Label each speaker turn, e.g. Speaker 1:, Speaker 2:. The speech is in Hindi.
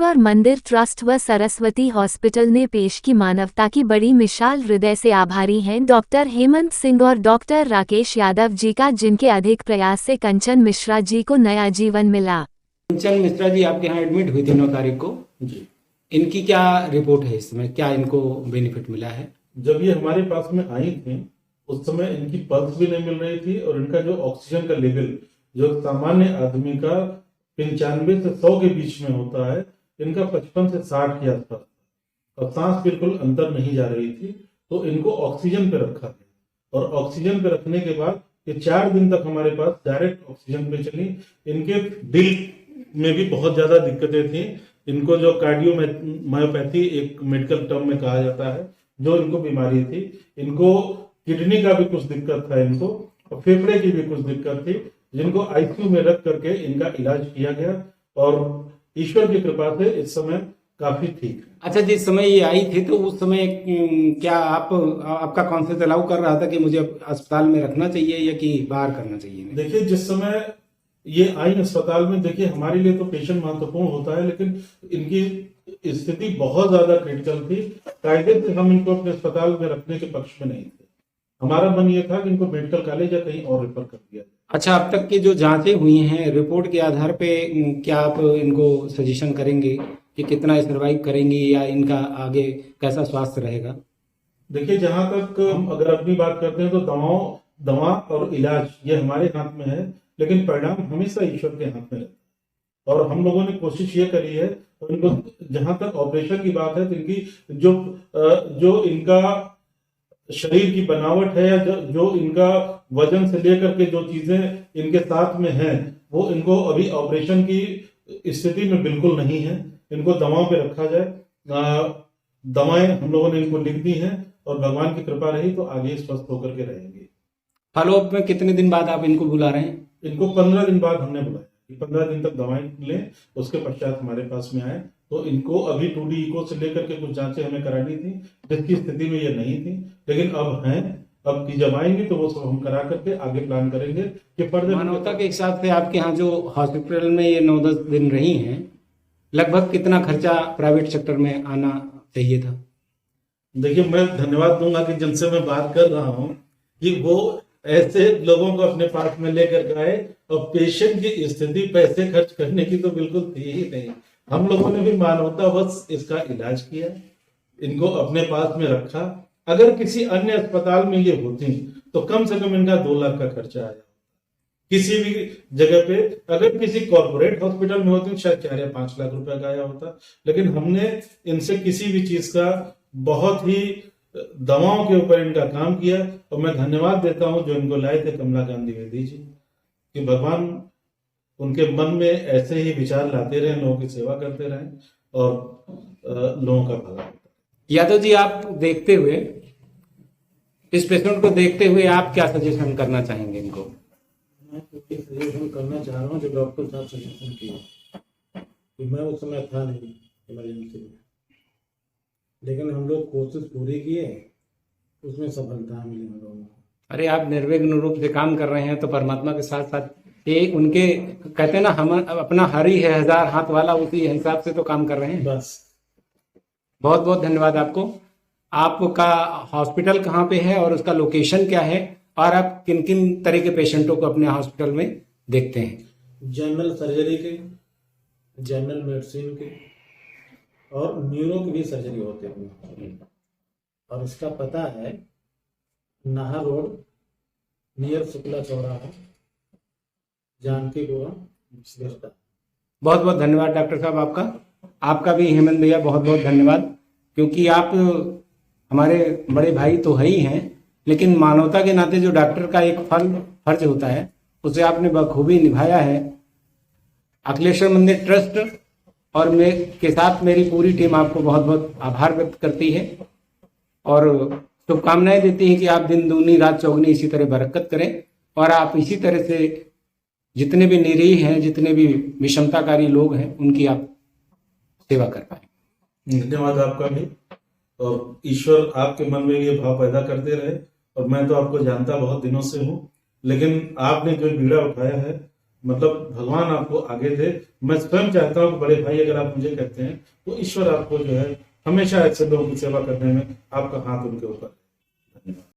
Speaker 1: बसवेश्वर मंदिर ट्रस्ट व सरस्वती हॉस्पिटल ने पेश की मानवता की बड़ी मिसाल। हृदय से आभारी हैं डॉक्टर हेमंत सिंह और डॉक्टर राकेश यादव जी का, जिनके अधिक प्रयास से कंचन मिश्रा जी को नया जीवन मिला।
Speaker 2: कंचन मिश्रा जी आपके यहाँ एडमिट हुई थी 9 तारीख को
Speaker 3: जी।
Speaker 2: इनकी क्या रिपोर्ट है, इस समय क्या इनको बेनिफिट मिला है?
Speaker 3: जब ये हमारे पास में आई थी उस समय इनकी पल्स भी नहीं मिल रही थी और इनका जो ऑक्सीजन का लेवल जो सामान्य आदमी का 95 से 100 के बीच में होता है, इनका 55 से 60 के आसपास और सांस बिल्कुल अंदर नहीं जा रही थी। तो इनको ऑक्सीजन पे रखा गया और ऑक्सीजन पे रखने के बाद ये 4 दिन तक हमारे पास डायरेक्ट ऑक्सीजन पे चली। इनके दिल में भी बहुत ज्यादा दिक्कतें थी। इनको जो कार्डियोमायोपैथी एक मेडिकल टर्म में कहा जाता है, जो इनको बीमारी थी, इनको किडनी का भी कुछ दिक्कत था, इनको और फेफड़े की भी कुछ दिक्कत थी, जिनको आईसीयू में रख करके इनका इलाज किया गया और ईश्वर की कृपा से इस समय काफी ठीक है।
Speaker 2: अच्छा, जिस समय ये आई थी तो उस समय क्या आपका कॉन्शियस अलाउ कर रहा था कि मुझे अस्पताल में रखना चाहिए या कि बाहर करना चाहिए?
Speaker 3: देखिए, जिस समय ये आई अस्पताल में, देखिए हमारे लिए तो पेशेंट महत्वपूर्ण होता है, लेकिन इनकी स्थिति बहुत ज्यादा क्रिटिकल थी। कायदे से हम इनको अपने अस्पताल में रखने के पक्ष में नहीं थे। हमारा मन ये था कि इनको मेडिकल कॉलेज या कहीं और रेफर कर दिया।
Speaker 2: अच्छा, अब तक की जो जांचें हुई हैं रिपोर्ट के आधार पे क्या आप इनको सजेशन करेंगे कि कितना सर्वाइव करेंगी या इनका आगे कैसा स्वास्थ्य रहेगा?
Speaker 3: देखिए, जहां तक हम अगर अपनी बात करते हैं तो दवा और इलाज ये हमारे हाथ में है, लेकिन परिणाम हमेशा ईश्वर के हाथ में है। और हम लोगों ने कोशिश ये करी है, तो इनको जहां तक ऑपरेशन की बात है तो इनकी जो इनका शरीर की बनावट है या जो इनका वजन से लेकर के जो चीजें इनके साथ में हैं, वो इनको अभी ऑपरेशन की स्थिति में बिल्कुल नहीं है। इनको दवाओं पे रखा जाए। दवाएं हम लोगों ने इनको लिख दी हैं और भगवान की कृपा रही तो आगे स्वस्थ होकर के रहेंगे।
Speaker 2: फॉलोअप में कितने दिन बाद आप इनको बुला रहे हैं?
Speaker 3: इनको 15 दिन बाद हमने बुलाया कि 15 दिन तक दवाएं लें, उसके पश्चात हमारे पास में आए। तो इनको अभी 2D इको से लेकर के कुछ जांचें हमें करानी थी, जिसकी स्थिति में ये नहीं थी, लेकिन अब हैं। अब की जब आएंगे तो वो सब हम करा करके आगे प्लान करेंगे कि फर्दर।
Speaker 2: मानवता के हिसाब से आपके यहाँ जो हॉस्पिटल में ये 9-10 दिन रही हैं, लगभग कितना खर्चा प्राइवेट सेक्टर में आना चाहिए था?
Speaker 3: देखिए, मैं धन्यवाद दूंगा कि जिनसे मैं बात कर रहा हूं कि वो ऐसे लोगों को अपने पास में लेकर गए और पेशेंट की स्थिति पैसे खर्च करने की तो बिल्कुल थी ही नहीं। हम लोगों ने भी मानवता बस इसका इलाज किया, इनको अपने पास में रखा। अगर किसी अन्य अस्पताल में ये होती तो कम से कम इनका 2 लाख का खर्चा आया किसी भी जगह पे। अगर किसी कॉर्पोरेट हॉस्पिटल में होती शायद 4 या 5 लाख रुपए का आया होता। लेकिन हमने इनसे किसी भी चीज का बहुत ही दवाओं के ऊपर इनका काम किया और मैं धन्यवाद देता हूं जो इनको लाए थे कमला गांधी वेदी जी, कि भगवान उनके मन में ऐसे ही विचार लाते रहे, लोगों की सेवा करते रहे और लोगों का भला।
Speaker 2: यादव जी, आप देखते हुए इस पेशेंट को देखते हुए आप क्या सजेशन करना चाहेंगे इनको?
Speaker 4: मैं क्योंकि सजेशन करना चाह रहा हूँ जो डॉक्टर साहब सजेशन किए कि मैं उस समय था नहीं इमरजेंसी में, लेकिन हम लोग कोशिश पूरी किए, उसमें सफलता मिली हम लोगों को।
Speaker 2: अरे, आप निर्विघ्न रूप से काम कर रहे हैं तो परमात्मा के साथ साथ ये उनके कहते हैं ना, हम अपना हरि है 1000 हाथ वाला, उसी हिसाब से तो काम कर रहे हैं।
Speaker 4: बस,
Speaker 2: बहुत बहुत धन्यवाद आपको। आपका हॉस्पिटल कहाँ पे है और उसका लोकेशन क्या है, और आप किन किन तरह के पेशेंटों को अपने हॉस्पिटल में देखते हैं?
Speaker 4: जनरल सर्जरी के, जनरल मेडिसिन के और न्यूरो की भी सर्जरी होते हैं। और इसका पता है नाहर रोड, नियर शुक्ला चौराहा, जानकीपुरम।
Speaker 2: बहुत बहुत धन्यवाद डॉक्टर साहब आपका भी हेमंत भैया बहुत बहुत धन्यवाद, क्योंकि आप हमारे बड़े भाई तो है ही हैं, लेकिन मानवता के नाते जो डॉक्टर का एक फर्ज होता है उसे आपने बखूबी निभाया है। अखिलेश्वर मंदिर ट्रस्ट और के साथ मेरी पूरी टीम आपको बहुत बहुत आभार व्यक्त करती है और शुभकामनाएं देती है कि आप दिन दूनी रात चौगुनी इसी तरह बरकत करें और आप इसी तरह से जितने भी निरीह हैं, जितने भी विषमताकारी लोग हैं, उनकी आप सेवा कर पाए।
Speaker 3: धन्यवाद आपका भी, और ईश्वर आपके मन में ये भाव पैदा करते रहे। और मैं तो आपको जानता बहुत दिनों से हूँ, लेकिन आपने जो बीड़ा उठाया है मतलब भगवान आपको आगे दे। मैं स्वयं चाहता हूँ कि बड़े भाई अगर आप मुझे कहते हैं तो ईश्वर आपको जो है हमेशा ऐसे लोगों की सेवा करने में आपका हाथ उनके ऊपर है। धन्यवाद।